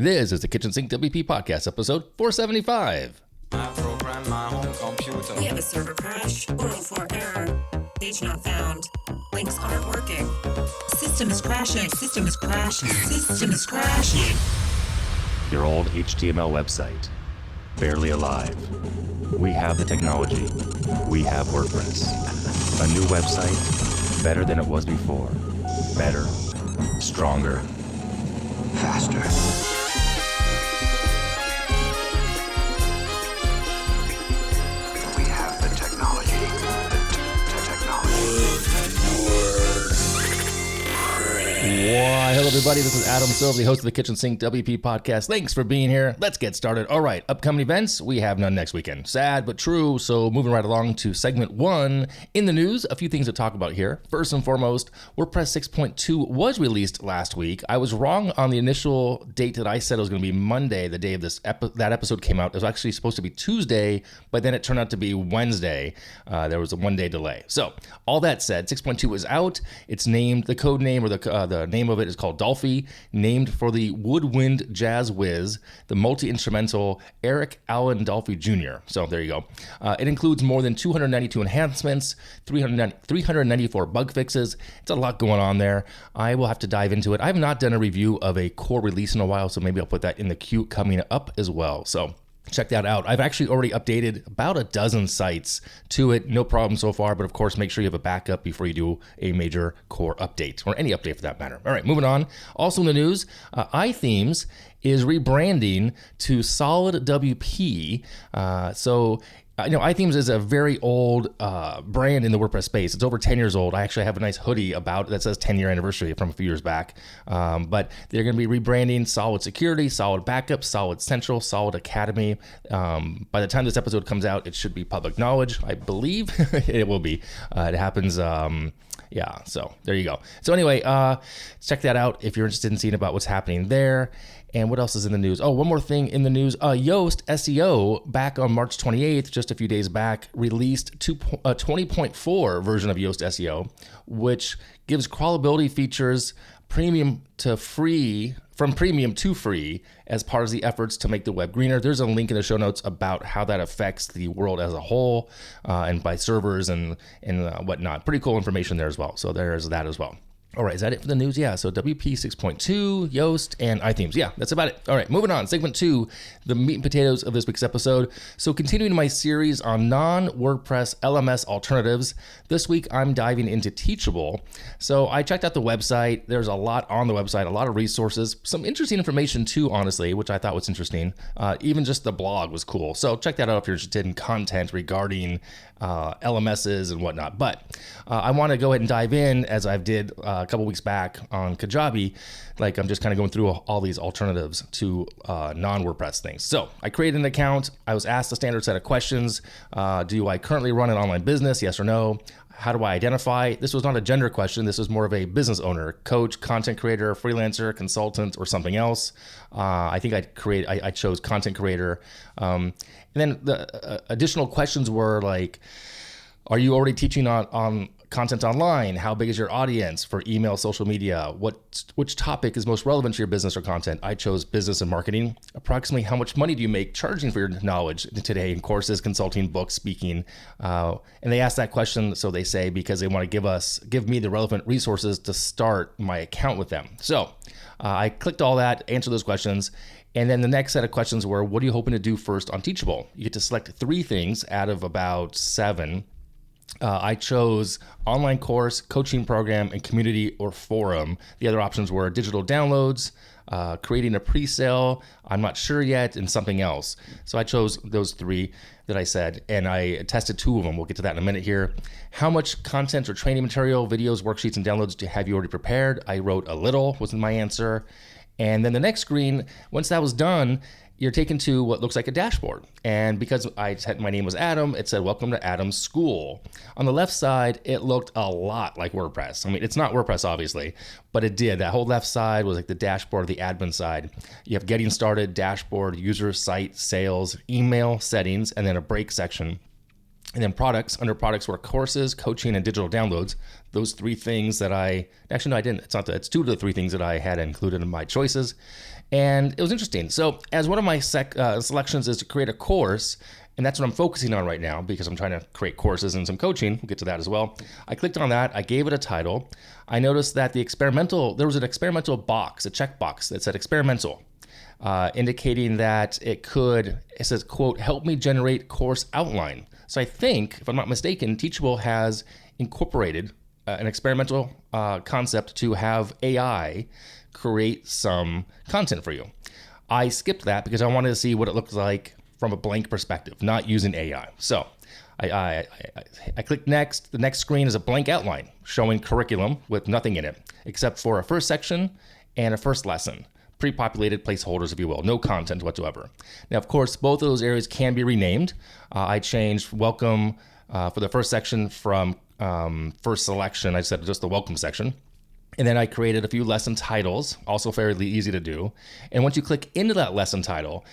This is the Kitchen Sink WP Podcast, episode 475. I program my home computer. We have a server crash, 404 error, page not found, links aren't working, system is crashing, system is crashing, system is crashing. Your old HTML website, barely alive. We have the technology. We have WordPress. A new website, better than it was before. Better, stronger, faster. We have the technology. The technology. Why, hello everybody, this is Adam Silver, the host of the Kitchen Sink WP Podcast. Thanks for being here. Let's get started. All right, upcoming events, we have none next weekend. Sad but true, so moving right along to segment 1. In the news, a few things to talk about here. First and foremost, WordPress 6.2 was released last week. I was wrong on the initial date that I said it was going to be Monday, the day of that episode came out. It was actually supposed to be Tuesday, but then it turned out to be Wednesday. There was a one-day delay. So, all that said, 6.2 is out. It's named, the code name or the name of it is called Dolphy, named for the woodwind jazz whiz, the multi-instrumental Eric Allen Dolphy Jr. So there you go. It includes more than 292 enhancements, 394 bug fixes. It's a lot going on there. I will have to dive into it. I have not done a review of a core release in a while, so maybe I'll put that in the queue coming up as well. So check that out. I've actually already updated about a dozen sites to it. No problem so far, but of course, make sure you have a backup before you do a major core update, or any update for that matter. All right, moving on. Also in the news, iThemes is rebranding to SolidWP. iThemes is a very old brand in the WordPress space. It's over 10 years old. I actually have a nice hoodie about it that says 10-year anniversary from a few years back. But they're going to be rebranding Solid Security, Solid Backup, Solid Central, Solid Academy. By the time this episode comes out, it should be public knowledge. I believe it will be. It happens. So there you go. So anyway, check that out if you're interested in seeing about what's happening there. And what else is in the news? Oh, one more thing in the news. Yoast SEO, back on March 28th, just a few days back, released 20.4 version of Yoast SEO, which gives crawlability features from premium to free as part of the efforts to make the web greener. There's a link in the show notes about how that affects the world as a whole and by servers and whatnot. Pretty cool information there as well. So there's that as well. All right, is that it for the news? Yeah, so WP 6.2, Yoast, and iThemes. Yeah, that's about it. All right, moving on. Segment 2, the meat and potatoes of this week's episode. So continuing my series on non-WordPress LMS alternatives, this week I'm diving into Teachable. So I checked out the website. There's a lot on the website, a lot of resources, some interesting information too, honestly, which I thought was interesting. Even just the blog was cool. So check that out if you're interested in content regarding LMSs and whatnot. But I want to go ahead and dive in, as I did a couple weeks back on Kajabi. Like, I'm just kind of going through all these alternatives to non-WordPress things. So I created an account. I was asked a standard set of questions. Do I currently run an online business? Yes or no? How do I identify? This was not a gender question. This was more of a business owner, coach, content creator, freelancer, consultant, or something else. I think I chose content creator. And then the additional questions were like, are you already teaching on content online? How big is your audience for email, social media? Which topic is most relevant to your business or content? I chose business and marketing. Approximately how much money do you make charging for your knowledge today in courses, consulting, books, speaking? And they asked that question, so they say, because they want to give me the relevant resources to start my account with them. So I clicked all that, answered those questions. And then the next set of questions were, what are you hoping to do first on Teachable? You get to select 3 things out of about 7. I chose online course, coaching program, and community or forum. The other options were digital downloads, creating a pre-sale, I'm not sure yet, and something else. So I chose those 3 that I said, and I tested 2 of them. We'll get to that in a minute here. How much content or training material, videos, worksheets, and downloads have you already prepared? I wrote a little, was my answer. And then the next screen, once that was done, you're taken to what looks like a dashboard. And because my name was Adam, it said, welcome to Adam's school. On the left side, it looked a lot like WordPress. I mean, it's not WordPress, obviously, but it did. That whole left side was like the dashboard, the admin side. You have getting started, dashboard, user, site, sales, email, settings, and then a break section. And then products, under products were courses, coaching, and digital downloads. Those three things that I didn't. It's two of the three things that I had included in my choices. And it was interesting. So as one of my selections is to create a course, and that's what I'm focusing on right now because I'm trying to create courses and some coaching. We'll get to that as well. I clicked on that. I gave it a title. I noticed that there was an experimental box, a checkbox that said experimental, indicating that it says, quote, help me generate course outline. So I think, if I'm not mistaken, Teachable has incorporated an experimental concept to have AI create some content for you. I skipped that because I wanted to see what it looked like from a blank perspective, not using AI. So I clicked next. The next screen is a blank outline showing curriculum with nothing in it, except for a first section and a first lesson. Pre-populated placeholders, if you will, no content whatsoever. Now, of course, both of those areas can be renamed. I changed welcome for the first section from first selection. I said just the welcome section. And then I created a few lesson titles, also fairly easy to do. And once you click into that lesson title,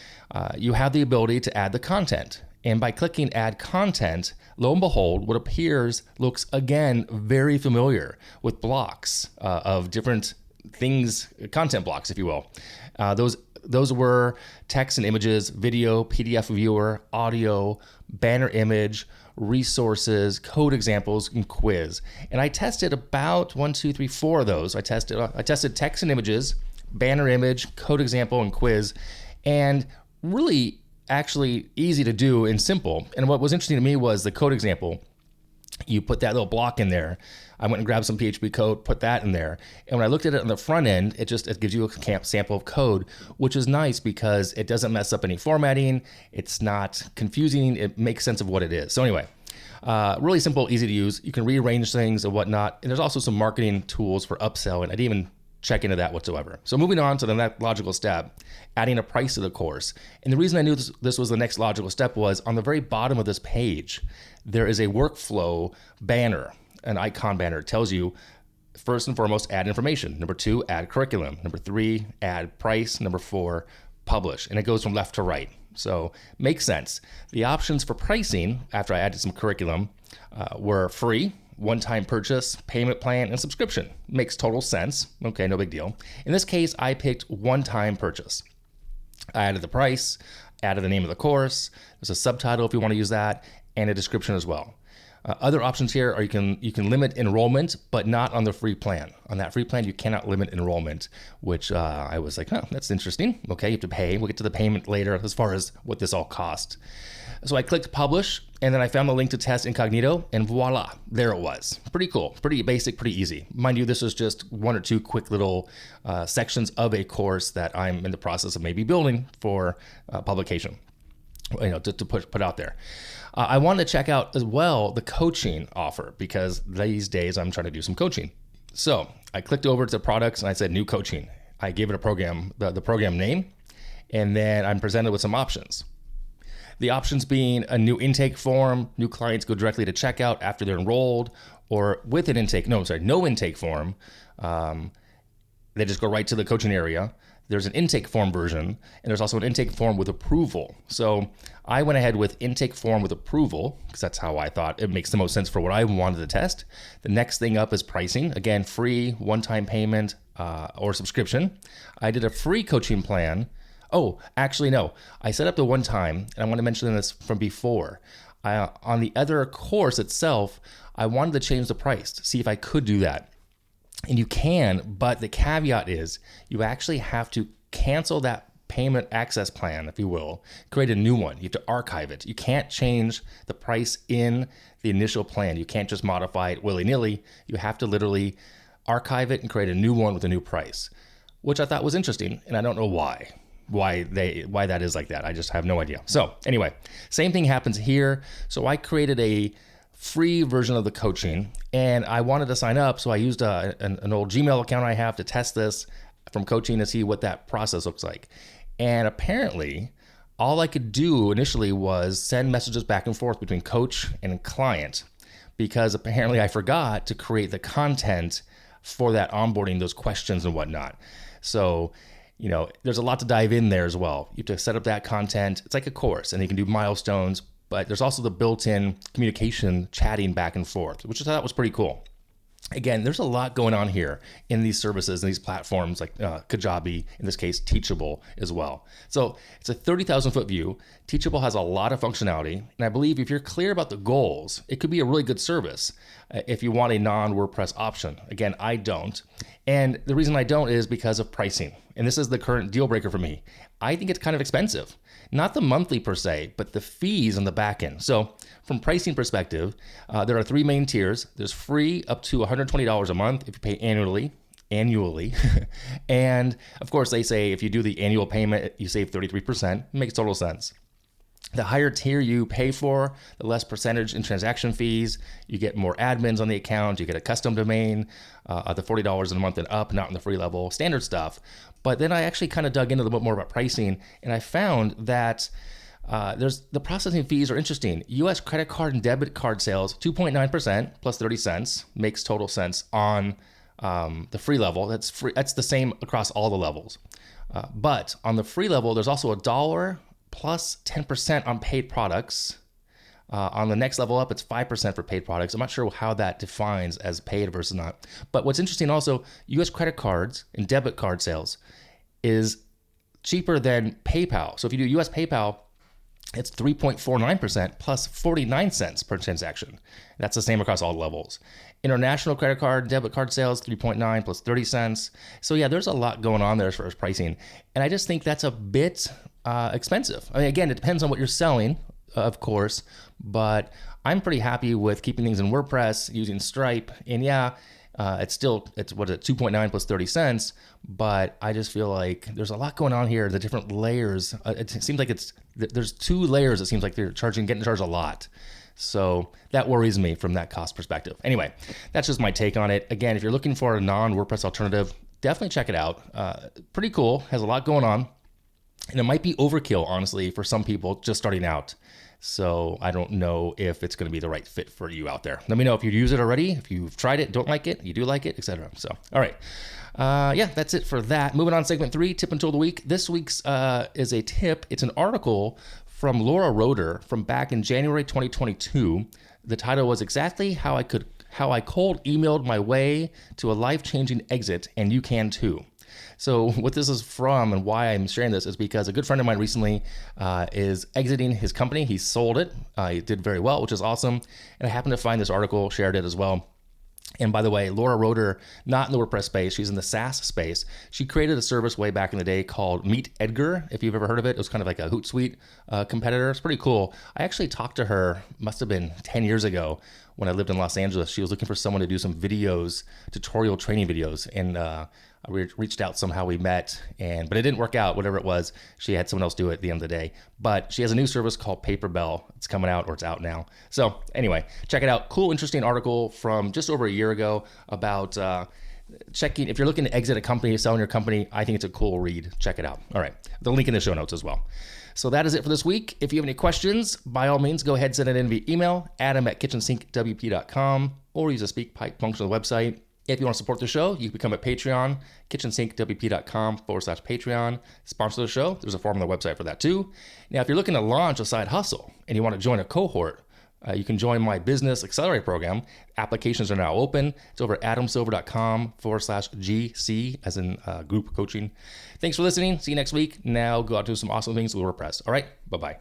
you have the ability to add the content. And by clicking add content, lo and behold, what appears looks again very familiar with blocks of different things, content blocks, if you will. Those were text and images, video, PDF viewer, audio, banner image, resources, code examples, and quiz. And I tested about 4 of those. I tested text and images, banner image, code example, and quiz, and really actually easy to do and simple. And what was interesting to me was the code example. You put that little block in there. I went and grabbed some PHP code, put that in there. And when I looked at it on the front end, it gives you a sample of code, which is nice because it doesn't mess up any formatting. It's not confusing. It makes sense of what it is. So anyway, really simple, easy to use. You can rearrange things and whatnot. And there's also some marketing tools for upselling. I didn't even check into that whatsoever. So moving on to the next logical step, adding a price to the course. And the reason I knew this was the next logical step was on the very bottom of this page, there is a workflow banner, an icon banner. It tells you, first and foremost, add information. Number 2, add curriculum. Number 3, add price. Number 4, publish. And it goes from left to right. So makes sense. The options for pricing, after I added some curriculum, were free, one-time purchase, payment plan, and subscription. Makes total sense. Okay, no big deal. In this case, I picked one-time purchase. I added the price, added the name of the course. There's a subtitle if you want to use that, and a description as well. Other options here are you can limit enrollment, but not on the free plan. On that free plan, you cannot limit enrollment, which I was like, oh, that's interesting. Okay, you have to pay. We'll get to the payment later as far as what this all cost. So I clicked publish, and then I found the link to test incognito, and voila, there it was. Pretty cool, pretty basic, pretty easy. Mind you, this is just 1 or 2 quick little sections of a course that I'm in the process of maybe building for publication, to put out there. I wanted to check out as well the coaching offer because these days I'm trying to do some coaching. So I clicked over to products and I said new coaching. I gave it a program, the program name, and then I'm presented with some options. The options being a new intake form, new clients go directly to checkout after they're enrolled, or with an no intake form, they just go right to the coaching area. There's an intake form version, and there's also an intake form with approval. So I went ahead with intake form with approval because that's how I thought it makes the most sense for what I wanted to test. The next thing up is pricing. Again, free, one-time payment, or subscription. I did a free coaching plan. Oh, actually, no. I set up the one time, and I want to mention this from before. On the other course itself, I wanted to change the price to see if I could do that. And you can, but the caveat is you actually have to cancel that payment access plan, if you will, create a new one. You have to archive it. You can't change the price in the initial plan. You can't just modify it willy-nilly. You have to literally archive it and create a new one with a new price, which I thought was interesting, and I don't know why that is like that. I just have no idea. So anyway, same thing happens here. So I created a free version of the coaching, and I wanted to sign up, so I used an old Gmail account I have to test this from coaching to see what that process looks like. And apparently, all I could do initially was send messages back and forth between coach and client, because apparently I forgot to create the content for that onboarding, those questions and whatnot. So, there's a lot to dive in there as well. You have to set up that content. It's like a course, and you can do milestones, but there's also the built-in communication chatting back and forth, which I thought was pretty cool. Again, there's a lot going on here in these services and these platforms like Kajabi, in this case, Teachable as well. So it's a 30,000 foot view. Teachable has a lot of functionality. And I believe if you're clear about the goals, it could be a really good service if you want a non-WordPress option. Again, I don't. And the reason I don't is because of pricing. And this is the current deal breaker for me. I think it's kind of expensive. Not the monthly per se, but the fees on the back end. So from pricing perspective, there are 3 main tiers. There's free up to $120 a month if you pay annually. And of course, they say if you do the annual payment, you save 33%. It makes total sense. The higher tier you pay for, the less percentage in transaction fees. You get more admins on the account. You get a custom domain, the $40 a month and up, not in the free level, standard stuff. But then I actually kind of dug in a little bit more about pricing, and I found that there's the processing fees are interesting. U.S. credit card and debit card sales, 2.9% plus 30 cents makes total sense on the free level. That's free. That's the same across all the levels. But on the free level, there's also $1 plus 10% on paid products. On the next level up, it's 5% for paid products. I'm not sure how that defines as paid versus not. But what's interesting also, U.S. credit cards and debit card sales is cheaper than PayPal. So if you do U.S. PayPal, it's 3.49% plus 49 cents per transaction. That's the same across all levels. International credit card, debit card sales, 3.9 plus 30 cents. So yeah, there's a lot going on there as far as pricing. And I just think that's a bit expensive. I mean, again, it depends on what you're selling, of course, but I'm pretty happy with keeping things in WordPress, using Stripe. And yeah, it's 2.9 plus 30 cents, but I just feel like there's a lot going on here. The different layers, it seems like there's 2 layers. It seems like they're getting charged a lot. So that worries me from that cost perspective. Anyway, that's just my take on it. Again, if you're looking for a non-WordPress alternative, definitely check it out. Pretty cool, has a lot going on. And it might be overkill, honestly, for some people just starting out. So I don't know if it's going to be the right fit for you out there. Let me know if you use it already, if you've tried it, don't like it, you do like it, etc. So, all right. Yeah, that's it for that. Moving on to segment 3, tip and tool of the week. This week's is a tip. It's an article from Laura Roeder from back in January 2022. The title was exactly how I cold emailed my way to a life-changing exit, and you can too. So what this is from and why I'm sharing this is because a good friend of mine recently is exiting his company. He sold it. He did very well, which is awesome. And I happened to find this article, shared it as well. And by the way, Laura Roeder, not in the WordPress space, she's in the SaaS space. She created a service way back in the day called Meet Edgar, if you've ever heard of it. It was kind of like a Hootsuite competitor. It's pretty cool. I actually talked to her, must have been 10 years ago when I lived in Los Angeles. She was looking for someone to do some videos, tutorial training videos. And we reached out somehow, we met, but it didn't work out, whatever it was. She had someone else do it at the end of the day. But she has a new service called Paperbell. It's coming out, or it's out now. So anyway, check it out. Cool, interesting article from just over a year ago about checking, if you're looking to exit a company, selling your company, I think it's a cool read. Check it out. All right, the link in the show notes as well. So that is it for this week. If you have any questions, by all means, go ahead and send it in via email, adam@KitchensinkWP.com, or use a speak pipe function on the website. If you want to support the show, you can become a Patreon, KitchensinkWP.com/Patreon. Sponsor the show. There's a form on the website for that too. Now, if you're looking to launch a side hustle and you want to join a cohort, you can join my Business Accelerator program. Applications are now open. It's over at adamsilver.com/GC, as in group coaching. Thanks for listening. See you next week. Now go out and do some awesome things with WordPress. All right. Bye-bye.